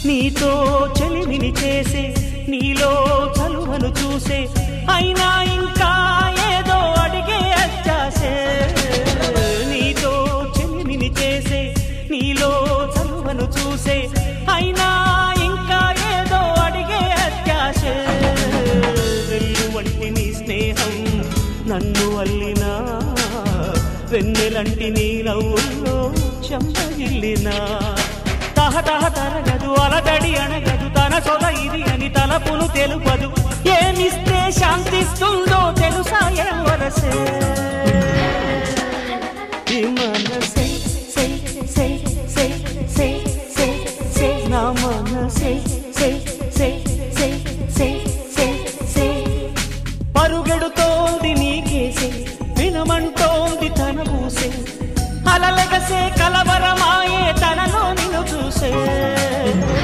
నీతో చెలిమిని చేసే నీలో చలువను చూసే అయినా ఇంకా ఏదో అడిగే అత్యాసే నీతో చెలిమిని చేసే నీలో చలువను చూసే అయినా ఇంకా ఏదో అడిగే అత్యాసే వెల్లు వంటి నీ స్నేహం నన్ను అల్లినా వెన్నెలంటి నీ నవ్వుల్లో చెంపగిల్లినా తహతహ తరగదు అలదడి అనగదు తన సొద ఇది అని తలపును తెలుపదు ఏమిస్తే శాంతిస్తుందో తెలుసా ఎవరసే ఈ మనసే సే సే సే సే సే సే నా మనసే సే సే